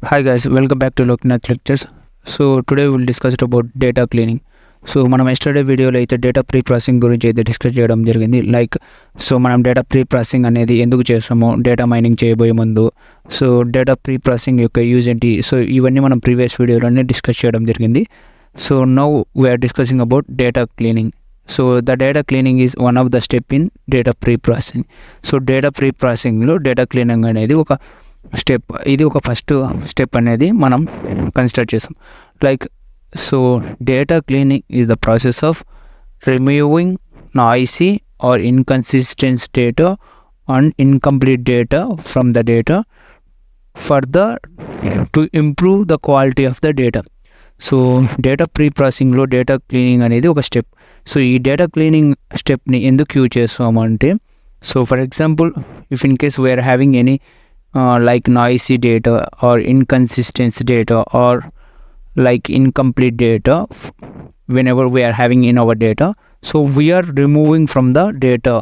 Hi guys, welcome back to Loknath Lectures. So today we'll discuss about data cleaning. So మనం yesterday వీడియోలో అయితే data pre processing గురించి అయితే discuss చేయడం జరిగింది. మనం డేటా ప్రీ ప్రాసెసింగ్ అనేది ఎందుకు చేస్తామో డేటా మైనింగ్ చేయబోయే ముందు, సో డేటా ప్రీ ప్రాసెసింగ్ యొక్క యూజ్ ఏంటి, సో ఇవన్నీ మనం ప్రీవియస్ వీడియోలోనే డిస్కస్ చేయడం జరిగింది. So now we are discussing about data cleaning. So the data cleaning is one of the step in data preprocessing. So data ప్రీ ప్రాసెసింగ్లో డేటా క్లీనింగ్ అనేది ఒక స్టెప్, ఇది ఒక ఫస్ట్ స్టెప్ అనేది మనం కన్సిడర్ చేస్తాం. So data cleaning is the process of removing noisy or inconsistent data and incomplete data from the data to improve the quality of the data. So data ప్రీ ప్రాసెసింగ్లో data cleaning అనేది ఒక step. So ఈ data cleaning స్టెప్ని ఎందుకు use చేస్తామంటే, so for example if in case we are having any noisy data or inconsistent data or incomplete data whenever we are having in our data, so we are removing from the data.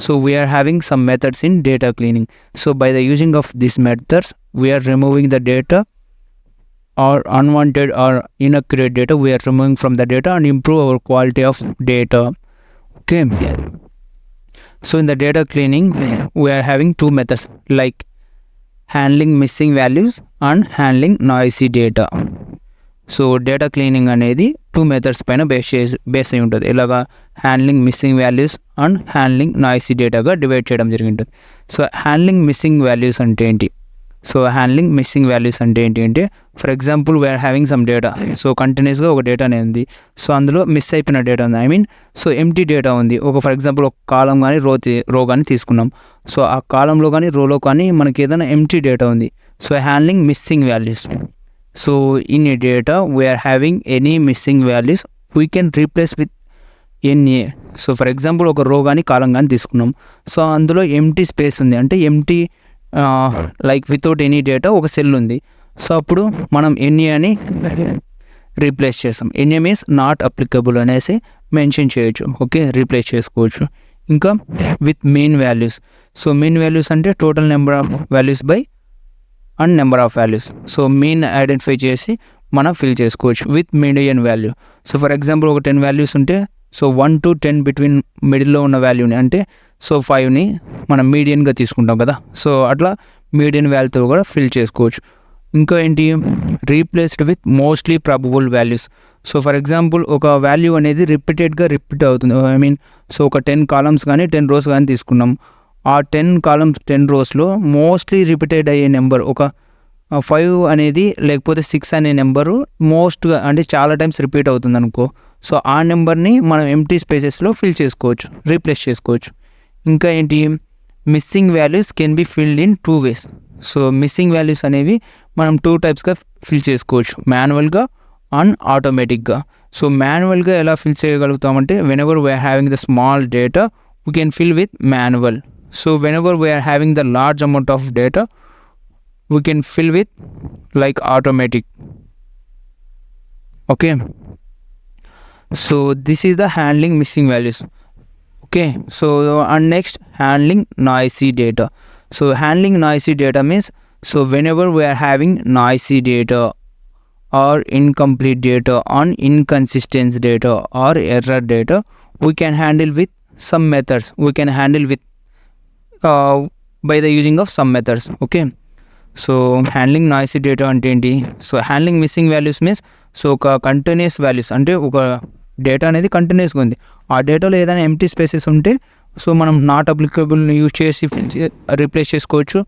So we are having some methods in data cleaning. So by the using of these methods, we are removing the data or unwanted or inaccurate data. We are removing from the data and improve our quality of data. Okay. So in the data cleaning, we are having two methods, like handling missing values and handling noisy data. So data cleaning అనేది two methods పైన base అయి ఉంటుంది. ఇలాగా handling missing values and handling noisy డేటాగా divide చేయడం జరిగింటుంది. So handling missing values అంటే ఏంటి? సో హ్యాండ్లింగ్ మిస్సింగ్ వాల్యూస్ అంటే ఏంటి అంటే, for example we are having some data. So కంటిన్యూస్గా ఒక డేటా అనేది ఉంది. సో అందులో మిస్ అయిపోయిన డేటా ఉంది, సో ఎంటీ డేటా ఉంది. ఫర్ ఎగ్జాంపుల్ ఒక కాలం కానీ రో కానీ తీసుకున్నాం. సో ఆ కాలంలో కానీ రోలో కానీ మనకి ఏదైనా ఎంటీ డేటా ఉంది. So handling missing values. So in a data we are having any missing values, we can replace with NA. So for example ఒక రో కానీ కాలం కానీ తీసుకున్నాం. సో అందులో ఎంటీ స్పేస్ ఉంది, అంటే ఎంటీ వితౌట్ ఎనీ డేటా ఒక సెల్ ఉంది. సో అప్పుడు మనం NA అని రీప్లేస్ చేస్తాం. NA మీన్స్ నాట్ అప్లికబుల్ అనేసి మెన్షన్ చేయొచ్చు. ఓకే, రీప్లేస్ చేసుకోవచ్చు. ఇంకా with mean values. So mean values అంటే total number of values by and number of values. So mean identify చేసి మనం ఫిల్ చేసుకోవచ్చు with median value. So for example ఒక 10 values ఉంటే, సో 1 to 10 బిట్వీన్ మిడిల్లో ఉన్న వాల్యూని, అంటే సో 5ని మనం మీడియన్గా తీసుకుంటాం కదా. సో అట్లా మీడియన్ వాల్యూతో కూడా ఫిల్ చేసుకోవచ్చు. ఇంకా ఏంటి, replaced with mostly probable values. So for example ఒక వాల్యూ అనేది రిపీట్ అవుతుంది. సో ఒక 10 కాలమ్స్ కానీ 10 రోస్ కానీ తీసుకున్నాం. ఆ 10 కాలమ్స్ 10 రోస్లో మోస్ట్లీ రిపీటెడ్ అయ్యే నెంబర్ ఒక 5 అనేది, లేకపోతే 6 అనే నెంబరు మోస్ట్గా అంటే చాలా టైమ్స్ రిపీట్ అవుతుంది అనుకో. సో ఆ నెంబర్ని మనం ఎంటీ స్పేసెస్లో ఫిల్ చేసుకోవచ్చు, రీప్లేస్ చేసుకోవచ్చు. ఇంకా ఏంటి, missing values can be filled in 2 ways. So missing values అనేవి మనం 2 typesగా ఫిల్ చేసుకోవచ్చు, మాన్యువల్గా అండ్ ఆటోమేటిక్గా. సో మాన్యువల్గా ఎలా ఫిల్ చేయగలుగుతామంటే, whenever we are having the small data we can fill with manual. So whenever we are having the large amount of data, we can fill with automatic. Okay, so this is the handling missing values. Okay, so and next, handling noisy data. So handling noisy data means, so whenever we are having noisy data or incomplete data or inconsistent data or error data, we can handle with some methods. We can handle with by the using of some methods. Okay, so handling noisy data అంటే ఏంటి? So handling missing values means, so ఒక continuous values, అంటే ఒక data అనేది కంటిన్యూస్గా ఉంది. ఆ డేటాలో ఏదైనా ఎంటీ స్పేసెస్ ఉంటే, సో మనం నాట్ అప్లికబుల్ని యూజ్ చేసి రీప్లేస్ చేసుకోవచ్చు.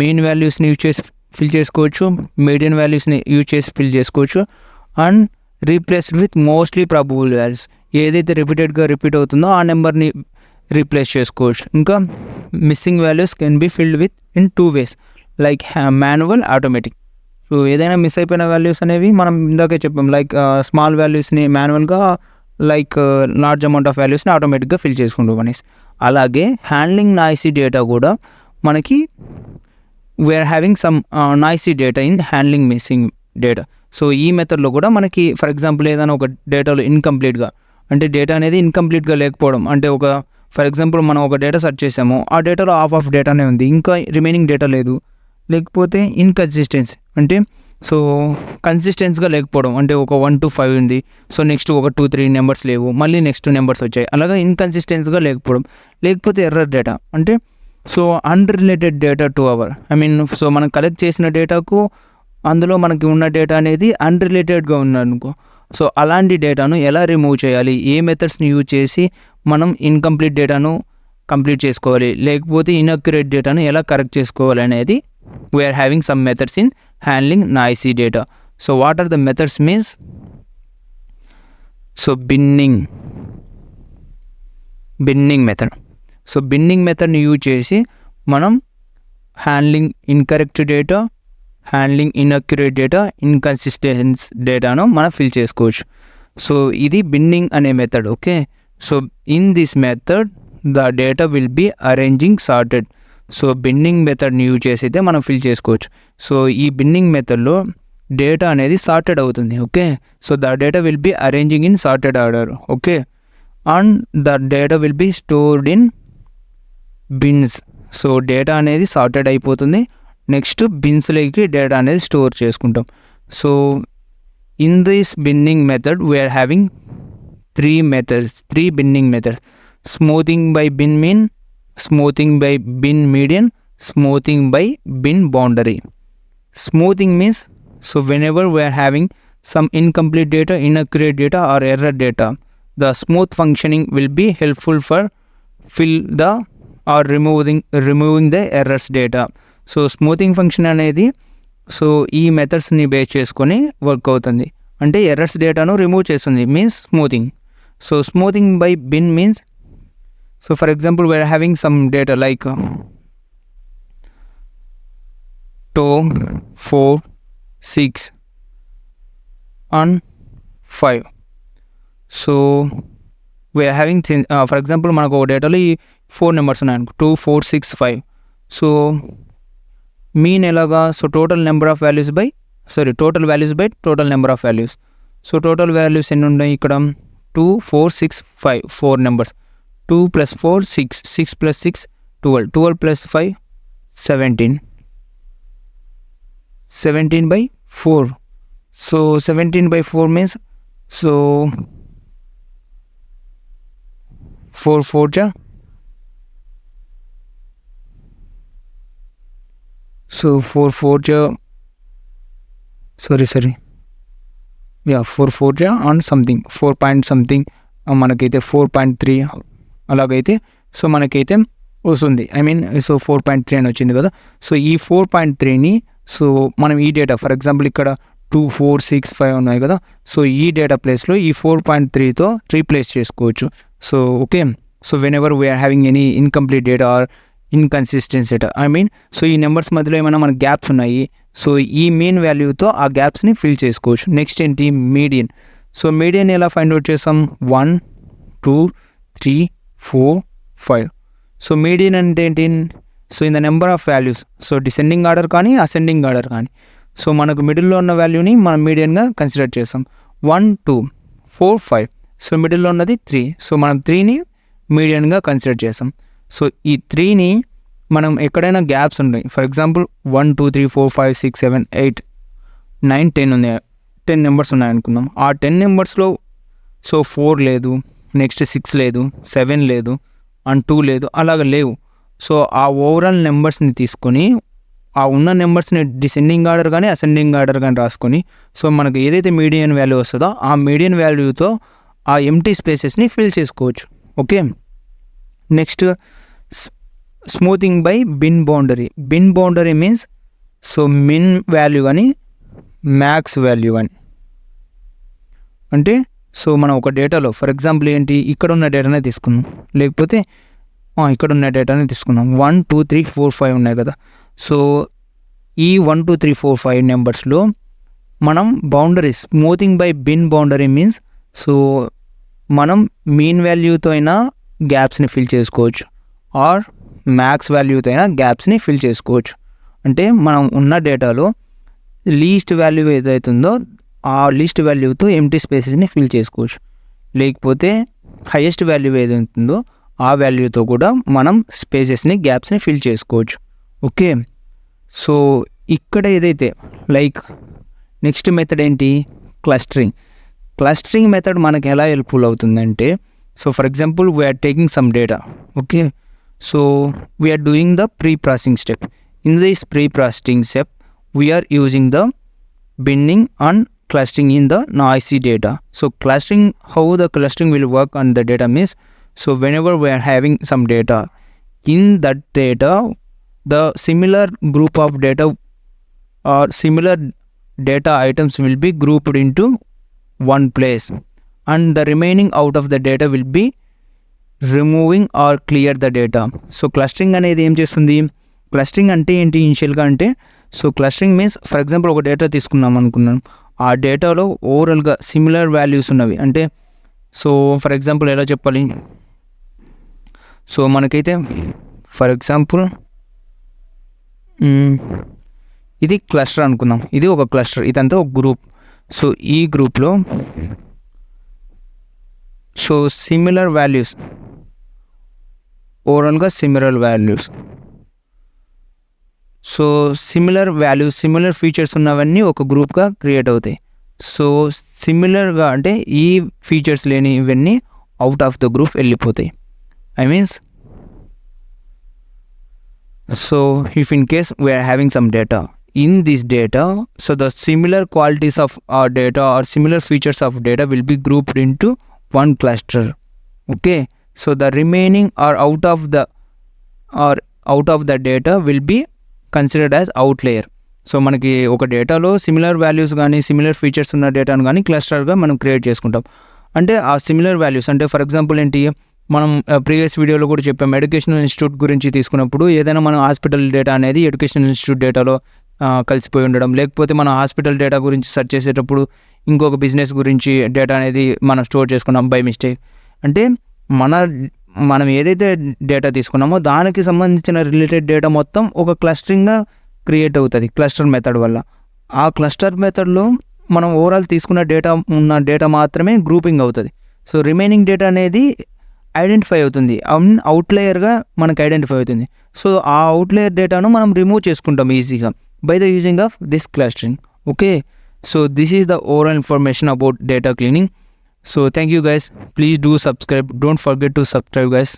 మెయిన్ వాల్యూస్ని యూజ్ చేసి ఫిల్ చేసుకోవచ్చు, మీడియన్ వాల్యూస్ని యూజ్ చేసి ఫిల్ చేసుకోవచ్చు. And replaced with mostly probable values, ఏదైతే రిపీట్ అవుతుందో ఆ నెంబర్ని రీప్లేస్ చేసుకోవచ్చు. ఇంకా missing values can be filled with in 2 ways, like manual, automatic. So ఏదైనా మిస్ అయిపోయిన వాల్యూస్ అనేవి మనం ఇందాకే చెప్పాం, స్మాల్ వాల్యూస్ని మాన్యువల్గా, లార్జ్ అమౌంట్ ఆఫ్ వాల్యూస్ని ఆటోమేటిక్గా ఫిల్ చేసుకుంటాం అనేసి. అలాగే హ్యాండ్లింగ్ నాయిసీ డేటా కూడా మనకి, we're having some noisy data in handling missing data. So ఈ మెథడ్లో కూడా మనకి, ఫర్ ఎగ్జాంపుల్ ఏదైనా ఒక డేటాలో ఇన్కంప్లీట్గా, అంటే డేటా అనేది ఇన్కంప్లీట్గా లేకపోవడం, అంటే ఫర్ ఎగ్జాంపుల్ మనం ఒక డేటా సెర్చ్ చేసాము, ఆ డేటాలో హాఫ్ ఆఫ్ డేటానే ఉంది, ఇంకా రిమైనింగ్ డేటా లేదు. లేకపోతే ఇన్కన్సిస్టెన్సీ అంటే సో కన్సిస్టెన్స్గా లేకపోవడం, అంటే ఒక 1 to 5 ఉంది, సో నెక్స్ట్ ఒక 2-3 నెంబర్స్ లేవు, మళ్ళీ నెక్స్ట్ నెంబర్స్ వచ్చాయి, అలాగా ఇన్కన్సిస్టెన్స్గా లేకపోవడం. లేకపోతే ఎర్రర్ డేటా అంటే so unrelated data to our so మనం కలెక్ట్ చేసిన డేటాకు అందులో మనకి ఉన్న డేటా అనేది అన్రిలేటెడ్గా ఉందనుకో, సో అలాంటి డేటాను ఎలా రిమూవ్ చేయాలి, ఏ మెథడ్స్ని యూజ్ చేసి మనం ఇన్కంప్లీట్ డేటాను కంప్లీట్ చేసుకోవాలి, లేకపోతే ఇన్అక్యురేట్ డేటాను ఎలా కరెక్ట్ చేసుకోవాలి అనేది we are having some methods in handling noisy data. So what are the methods means so binning method. So binning మెథడ్ని యూజ్ చేసి మనం handling incorrect data, handling inaccurate data, inconsistence డేటాను మనం ఫిల్ చేసుకోవచ్చు. సో ఇది బిన్నింగ్ అనే method. Okay, so in this method the data will be arranging sorted. So binning మెథడ్ని use చేసి అయితే మనం ఫిల్ చేసుకోవచ్చు. సో ఈ బిన్నింగ్ మెథడ్లో డేటా అనేది సార్టెడ్ అవుతుంది. Okay, so the data will be arranging in sorted order. Okay, and the data will be stored in bins. So data అనేది సార్టెడ్ అయిపోతుంది, నెక్స్ట్ బిన్స్లోకి డేటా అనేది స్టోర్ చేసుకుంటాం. So in this binning method we are having 3 binning methods. Smoothing by bin mean, smoothing by bin median, smoothing by bin boundary. Smoothing means so whenever we are having some incomplete data, inaccurate data or error data, the smooth functioning will be helpful for fill the or removing the errors data. So smoothing function అనేది so ఈ మెథడ్స్ని base చేసుకొని work అవుతుంది, అంటే errors డేటాను remove చేస్తుంది means smoothing. So smoothing by bin means so for example we are having some data like 2, 4, 6 and 5. so we are having for example manaku oka data lo 4 numbers unnai 2, 4, 6, 5. so mean elaga, so total values by total number of values. so total values enni unnayi ikkada 2, 4, 6, 5 4 numbers. 2 plus 4 6, 6 plus 6 12, 12 plus 5 17, 17 by 4. so 17 by 4 means so 4 4 ja, so 4 4 ja, sorry yeah 4 4 ja and something 4 point something మనకైతే 4.3 అలాగైతే so మనకైతే వస్తుంది, so 4.3 అని వచ్చింది కదా. So ఈ 4.3ని so మనం ఈ డేటా ఫర్ ఎగ్జాంపుల్ ఇక్కడ 2, 4, 6, 5 ఉన్నాయి కదా, సో ఈ డేటా ప్లేస్లో ఈ 4.3తో రీప్లేస్ చేసుకోవచ్చు. So okay, so whenever we are having any incomplete data or inconsistence data so ఈ నెంబర్స్ మధ్యలో ఏమైనా మనకు గ్యాప్స్ ఉన్నాయి, సో ఈ మెయిన్ వాల్యూతో ఆ గ్యాప్స్ని ఫిల్ చేసుకోవచ్చు. నెక్స్ట్ ఏంటి మీడియన్. సో మీడియన్ ఎలా ఫైండ్ అవుట్ చేస్తాం 1, 2, 3, 4, 5. సో మీడియన్ అంటే ఏంటి, so in the number of values, so descending order కానీ అసెండింగ్ ఆర్డర్ కానీ, సో మనకు మిడిల్లో ఉన్న వాల్యూని మనం మీడియన్గా కన్సిడర్ చేస్తాం. 1, 2, 4, 5. సో మిడిల్లో ఉన్నది 3, సో మనం 3ని మీడియన్గా కన్సిడర్ చేస్తాం. సో ఈ 3ని మనం ఎక్కడైనా గ్యాప్స్ ఉన్నాయి, ఫర్ ఎగ్జాంపుల్ 1, 2, 3, 4, 5, 6, 7, 8, 9, 10 ఉన్నాయి, 10 నెంబర్స్ ఉన్నాయనుకుందాం. ఆ 10 నెంబర్స్లో సో 4 లేదు, నెక్స్ట్ 6 లేదు, 7 లేదు అండ్ 2 లేదు, అలాగ లేవు. సో ఆ ఓవరాల్ నెంబర్స్ని తీసుకొని ఆ ఉన్న నెంబర్స్ని డిసెండింగ్ ఆర్డర్ కానీ అసెండింగ్ ఆర్డర్ కానీ రాసుకొని సో మనకు ఏదైతే మీడియన్ వాల్యూ వస్తుందో ఆ మీడియన్ వాల్యూతో ఆ ఎంటీ స్పేసెస్ని ఫిల్ చేసుకోవచ్చు. Okay, next smoothing by bin boundary means so min value కానీ మ్యాక్స్ వాల్యూ అని, అంటే సో మనం ఒక డేటాలో ఫర్ ఎగ్జాంపుల్ ఏంటి ఇక్కడ ఉన్న డేటానే తీసుకుందాం, లేకపోతే ఇక్కడ ఉన్న డేటానే తీసుకుందాం. 1, 2, 3, 4, 5 ఉన్నాయి కదా. సో ఈ 1, 2, 3, 4, 5 నెంబర్స్లో మనం boundaries smoothing by bin boundary means so మనం మీన్ వాల్యూతో అయినా గ్యాప్స్ని ఫిల్ చేసుకోవచ్చు ఆర్ మ్యాక్స్ వాల్యూతో అయినా గ్యాప్స్ని ఫిల్ చేసుకోవచ్చు. అంటే మనం ఉన్న డేటాలో లీస్ట్ వాల్యూ ఏదైతుందో ఆ లీస్ట్ వాల్యూతో ఎంటీ స్పేసెస్ని ఫిల్ చేసుకోవచ్చు, లేకపోతే హైయెస్ట్ వాల్యూ ఏదైతుందో ఆ వాల్యూతో కూడా మనం స్పేసెస్ని గ్యాప్స్ని ఫిల్ చేసుకోవచ్చు. ఓకే, సో ఇక్కడ ఏదైతే లైక్ నెక్స్ట్ మెథడ్ ఏంటి, క్లస్టరింగ్ మెథడ్ మనకి ఎలా హెల్ప్ఫుల్ అవుతుందంటే, so for example we're taking some data, okay, so we're doing the pre processing step. In this pre processing step we're using the binning and clustering in the noisy data. So clustering, how the clustering will work on the data means, so whenever we are having some data, in that data the similar group of data or similar data items will be grouped into one place, and the remaining out of the data will be removing or clear the data. So clustering అనేది ఏం చేస్తుంది, clustering అంటే ఏంటి ఇనిషియల్గా అంటే, so clustering means for example ఒక data తీసుకున్నాం అనుకున్నాను, ఆ డేటాలో ఓవరాల్గా సిమిలర్ వాల్యూస్ ఉన్నవి అంటే, సో ఫర్ ఎగ్జాంపుల్ ఎలా చెప్పాలి, సో మనకైతే ఫర్ ఎగ్జాంపుల్ ఇది క్లస్టర్ అనుకుందాం, ఇది ఒక క్లస్టర్, ఇదంతా ఒక గ్రూప్. సో ఈ గ్రూప్లో సో సిమిలర్ వాల్యూస్, ఓవరాల్గా similar values, so similar features ఉన్నవన్నీ ఒక గ్రూప్గా క్రియేట్ అవుతాయి. సో సిమిలర్గా అంటే ఈ ఫీచర్స్ లేని ఇవన్నీ అవుట్ ఆఫ్ ద గ్రూప్ వెళ్ళిపోతాయి. I means so if in case we are having some data, in this data, so the similar qualities of our data or similar features of data will be grouped into one cluster. Okay, so the remaining or out of the data will be considered as outlier. So మనకి ఒక డేటాలో similar values కానీ similar features ఉన్న డేటాను కానీ క్లస్టర్గా మనం create చేసుకుంటాం. అంటే ఆ సిమిలర్ వాల్యూస్ అంటే ఫర్ ఎగ్జాంపుల్ ఏంటి, మనం ప్రీవియస్ వీడియోలో కూడా చెప్పాం, ఎడ్యుకేషనల్ ఇన్స్టిట్యూట్ గురించి తీసుకున్నప్పుడు ఏదైనా మనం హాస్పిటల్ డేటా అనేది ఎడ్యుకేషనల్ ఇన్స్టిట్యూట్ డేటాలో కలిసిపోయి ఉండడం, లేకపోతే మనం హాస్పిటల్ డేటా గురించి సెర్చ్ చేసేటప్పుడు ఇంకొక బిజినెస్ గురించి డేటా అనేది మనం స్టోర్ చేసుకున్నాం బై మిస్టేక్. అంటే మనం ఏదైతే డేటా తీసుకున్నామో దానికి సంబంధించిన రిలేటెడ్ డేటా మొత్తం ఒక క్లస్టరింగ్గా క్రియేట్ అవుతుంది క్లస్టర్ మెథడ్ వల్ల. ఆ క్లస్టర్ మెథడ్లో మనం ఓవరాల్ తీసుకున్న డేటా మాత్రమే గ్రూపింగ్ అవుతుంది. సో రిమైనింగ్ డేటా అనేది ఐడెంటిఫై అవుతుంది, అవుట్లేయర్గా మనకు ఐడెంటిఫై అవుతుంది. సో ఆ అవుట్లేయర్ డేటాను మనం రిమూవ్ చేసుకుంటాం ఈజీగా by the using of this clustering. Okay, so this is the overall information about data cleaning. So thank you guys, please do subscribe, don't forget to subscribe guys.